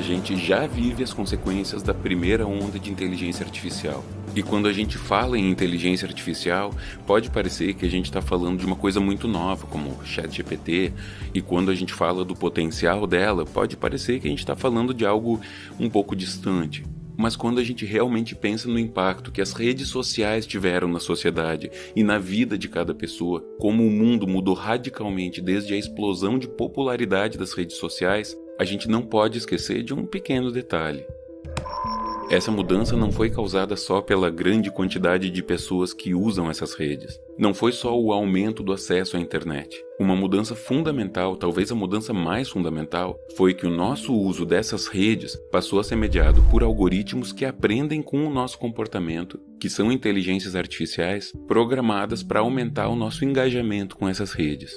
gente já vive as consequências da primeira onda de inteligência artificial. E quando a gente fala em inteligência artificial, pode parecer que a gente está falando de uma coisa muito nova, como o ChatGPT, e quando a gente fala do potencial dela, pode parecer que a gente está falando de algo um pouco distante. Mas quando a gente realmente pensa no impacto que as redes sociais tiveram na sociedade e na vida de cada pessoa, como o mundo mudou radicalmente desde a explosão de popularidade das redes sociais, a gente não pode esquecer de um pequeno detalhe. Essa mudança não foi causada só pela grande quantidade de pessoas que usam essas redes. Não foi só o aumento do acesso à internet. Uma mudança fundamental, talvez a mudança mais fundamental, foi que o nosso uso dessas redes passou a ser mediado por algoritmos que aprendem com o nosso comportamento, que são inteligências artificiais programadas para aumentar o nosso engajamento com essas redes.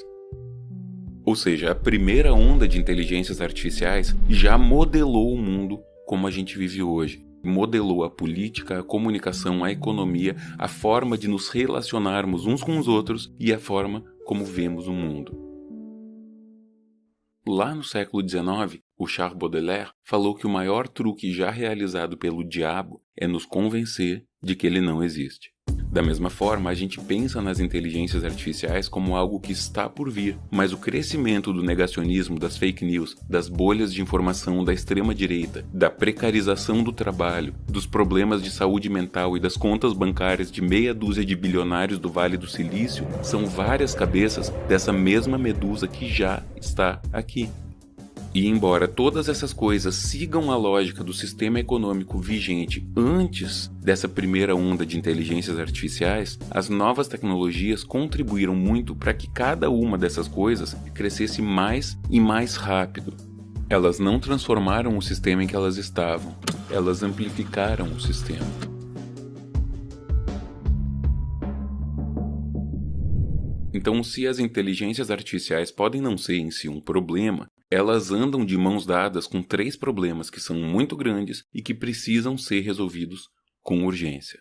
Ou seja, a primeira onda de inteligências artificiais já modelou o mundo como a gente vive hoje. Modelou a política, a comunicação, a economia, a forma de nos relacionarmos uns com os outros e a forma como vemos o mundo. Lá no século XIX, o Charles Baudelaire falou que o maior truque já realizado pelo diabo é nos convencer de que ele não existe. Da mesma forma, a gente pensa nas inteligências artificiais como algo que está por vir, mas o crescimento do negacionismo, das fake news, das bolhas de informação da extrema-direita, da precarização do trabalho, dos problemas de saúde mental e das contas bancárias de meia dúzia de bilionários do Vale do Silício são várias cabeças dessa mesma medusa que já está aqui. E embora todas essas coisas sigam a lógica do sistema econômico vigente antes dessa primeira onda de inteligências artificiais, as novas tecnologias contribuíram muito para que cada uma dessas coisas crescesse mais e mais rápido. Elas não transformaram o sistema em que elas estavam, elas amplificaram o sistema. Então, se as inteligências artificiais podem não ser em si um problema, elas andam de mãos dadas com 3 problemas que são muito grandes e que precisam ser resolvidos com urgência.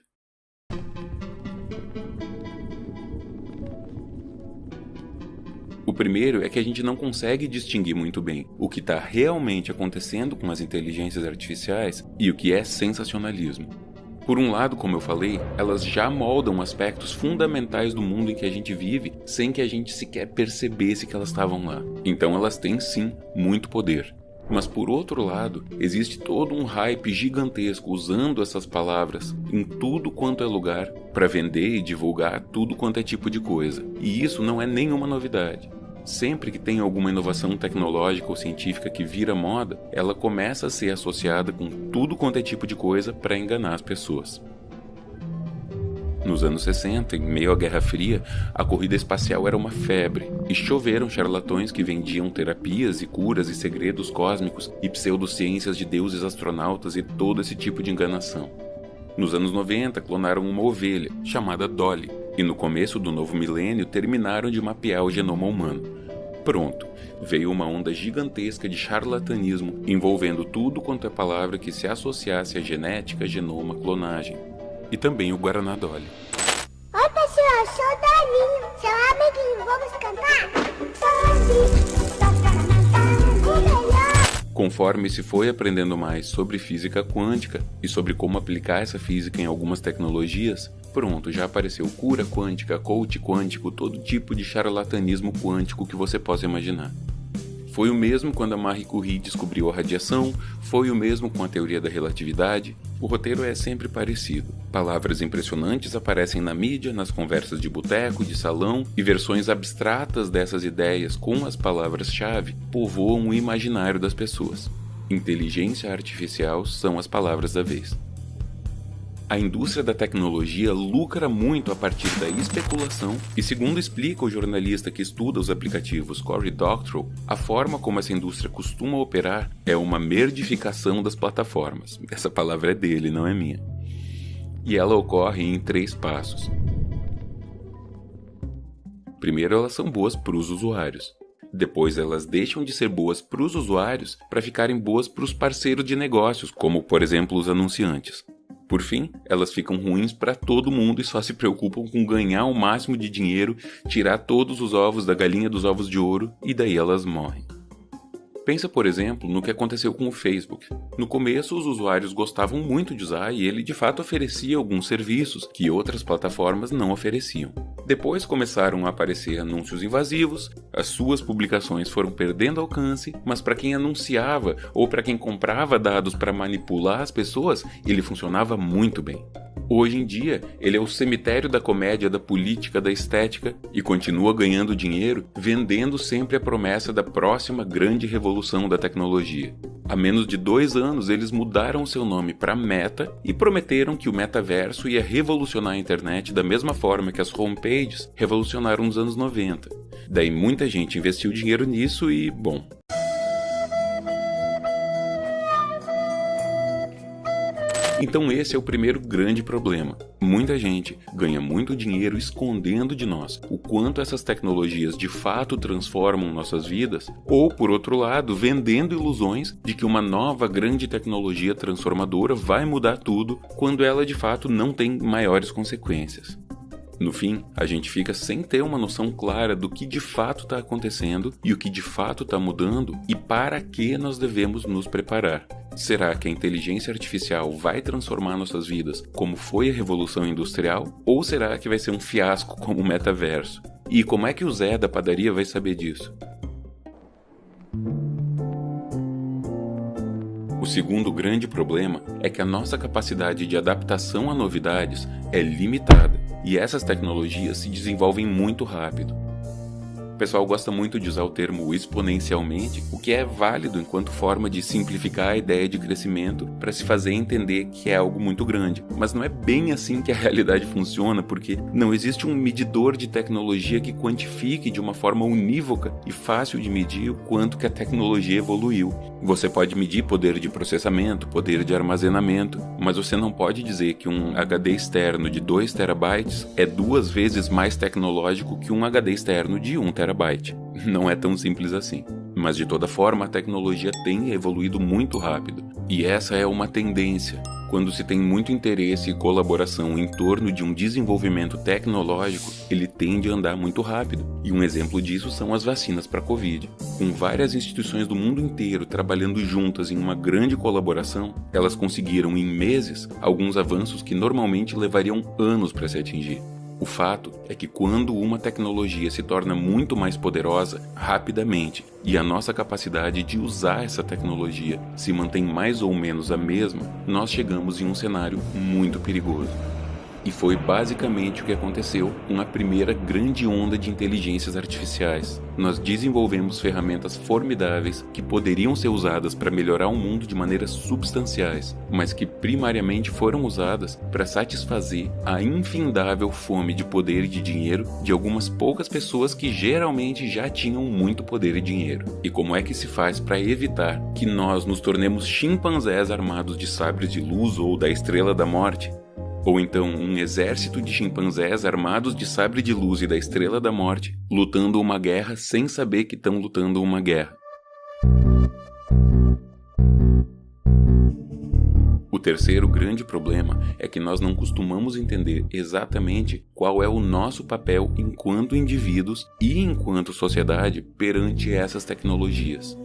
O primeiro é que a gente não consegue distinguir muito bem o que está realmente acontecendo com as inteligências artificiais e o que é sensacionalismo. Por um lado, como eu falei, elas já moldam aspectos fundamentais do mundo em que a gente vive sem que a gente sequer percebesse que elas estavam lá. Então elas têm sim muito poder. Mas por outro lado, existe todo um hype gigantesco usando essas palavras em tudo quanto é lugar para vender e divulgar tudo quanto é tipo de coisa. E isso não é nenhuma novidade. Sempre que tem alguma inovação tecnológica ou científica que vira moda, ela começa a ser associada com tudo quanto é tipo de coisa para enganar as pessoas. Nos anos 60, em meio à Guerra Fria, a corrida espacial era uma febre, e choveram charlatões que vendiam terapias e curas e segredos cósmicos e pseudociências de deuses astronautas e todo esse tipo de enganação. Nos anos 90, clonaram uma ovelha, chamada Dolly, e no começo do novo milênio terminaram de mapear o genoma humano. Pronto, veio uma onda gigantesca de charlatanismo envolvendo tudo quanto é palavra que se associasse a genética, genoma, clonagem. E também o Guaraná Dolly. Oi pessoal, eu sou o Dolinho, seu amiguinho, vamos cantar? O melhor! Conforme se foi aprendendo mais sobre física quântica e sobre como aplicar essa física em algumas tecnologias, pronto, já apareceu cura quântica, coach quântico, todo tipo de charlatanismo quântico que você possa imaginar. Foi o mesmo quando a Marie Curie descobriu a radiação, foi o mesmo com a teoria da relatividade. O roteiro é sempre parecido. Palavras impressionantes aparecem na mídia, nas conversas de boteco, de salão, e versões abstratas dessas ideias com as palavras-chave povoam o imaginário das pessoas. Inteligência artificial são as palavras da vez. A indústria da tecnologia lucra muito a partir da especulação e, segundo explica o jornalista que estuda os aplicativos Cory Doctorow, a forma como essa indústria costuma operar é uma merdificação das plataformas. Essa palavra é dele, não é minha. E ela ocorre em 3 passos. Primeiro, elas são boas para os usuários. Depois, elas deixam de ser boas para os usuários para ficarem boas para os parceiros de negócios, como, por exemplo, os anunciantes. Por fim, elas ficam ruins para todo mundo e só se preocupam com ganhar o máximo de dinheiro, tirar todos os ovos da galinha dos ovos de ouro e daí elas morrem. Pensa, por exemplo, no que aconteceu com o Facebook. No começo, os usuários gostavam muito de usar e ele de fato oferecia alguns serviços que outras plataformas não ofereciam. Depois começaram a aparecer anúncios invasivos, as suas publicações foram perdendo alcance, mas para quem anunciava ou para quem comprava dados para manipular as pessoas, ele funcionava muito bem. Hoje em dia, ele é o cemitério da comédia, da política, da estética e continua ganhando dinheiro, vendendo sempre a promessa da próxima grande revolução da tecnologia. Há menos de 2 anos, eles mudaram seu nome para Meta e prometeram que o metaverso ia revolucionar a internet da mesma forma que as homepages revolucionaram nos anos 90. Daí muita gente investiu dinheiro nisso e, bom... Então esse é o primeiro grande problema. Muita gente ganha muito dinheiro escondendo de nós o quanto essas tecnologias de fato transformam nossas vidas, ou, por outro lado, vendendo ilusões de que uma nova grande tecnologia transformadora vai mudar tudo, quando ela de fato não tem maiores consequências. No fim, a gente fica sem ter uma noção clara do que de fato está acontecendo e o que de fato está mudando e para que nós devemos nos preparar. Será que a inteligência artificial vai transformar nossas vidas como foi a Revolução Industrial? Ou será que vai ser um fiasco como o metaverso? E como é que o Zé da padaria vai saber disso? O segundo grande problema é que a nossa capacidade de adaptação a novidades é limitada e essas tecnologias se desenvolvem muito rápido. O pessoal gosta muito de usar o termo exponencialmente, o que é válido enquanto forma de simplificar a ideia de crescimento para se fazer entender que é algo muito grande. Mas não é bem assim que a realidade funciona, porque não existe um medidor de tecnologia que quantifique de uma forma unívoca e fácil de medir o quanto que a tecnologia evoluiu. Você pode medir poder de processamento, poder de armazenamento, mas você não pode dizer que um HD externo de 2 terabytes é 2 vezes mais tecnológico que um HD externo de 1 terabyte. Não é tão simples assim. Mas de toda forma, a tecnologia tem evoluído muito rápido. E essa é uma tendência. Quando se tem muito interesse e colaboração em torno de um desenvolvimento tecnológico, ele tende a andar muito rápido. E um exemplo disso são as vacinas para a Covid. Com várias instituições do mundo inteiro trabalhando juntas em uma grande colaboração, elas conseguiram em meses alguns avanços que normalmente levariam anos para se atingir. O fato é que quando uma tecnologia se torna muito mais poderosa, rapidamente, e a nossa capacidade de usar essa tecnologia se mantém mais ou menos a mesma, nós chegamos em um cenário muito perigoso. E foi basicamente o que aconteceu com a primeira grande onda de inteligências artificiais. Nós desenvolvemos ferramentas formidáveis que poderiam ser usadas para melhorar o mundo de maneiras substanciais, mas que primariamente foram usadas para satisfazer a infindável fome de poder e de dinheiro de algumas poucas pessoas que geralmente já tinham muito poder e dinheiro. E como é que se faz para evitar que nós nos tornemos chimpanzés armados de sabres de luz ou da Estrela da Morte? Ou então um exército de chimpanzés armados de sabre de luz e da Estrela da Morte, lutando uma guerra sem saber que estão lutando uma guerra. O terceiro grande problema é que nós não costumamos entender exatamente qual é o nosso papel enquanto indivíduos e enquanto sociedade perante essas tecnologias.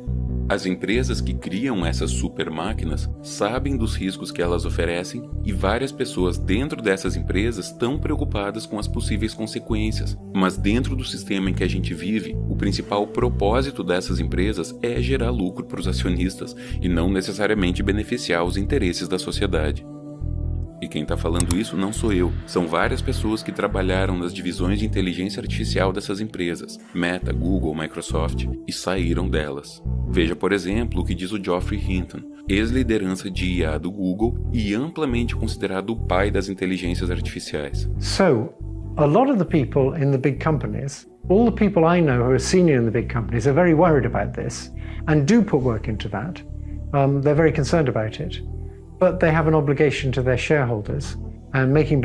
As empresas que criam essas super máquinas sabem dos riscos que elas oferecem e várias pessoas dentro dessas empresas estão preocupadas com as possíveis consequências. Mas dentro do sistema em que a gente vive, o principal propósito dessas empresas é gerar lucro para os acionistas e não necessariamente beneficiar os interesses da sociedade. E quem está falando isso não sou eu, são várias pessoas que trabalharam nas divisões de inteligência artificial dessas empresas, Meta, Google, Microsoft, e saíram delas. Veja, por exemplo, o que diz o Geoffrey Hinton, ex-liderança de IA do Google e amplamente considerado o pai das inteligências artificiais. So, a lot of the people in the big companies, all the people I know who are senior in the big companies are very worried about this and do put work into that. They're very concerned about it. But they have an obligation to their shareholders and making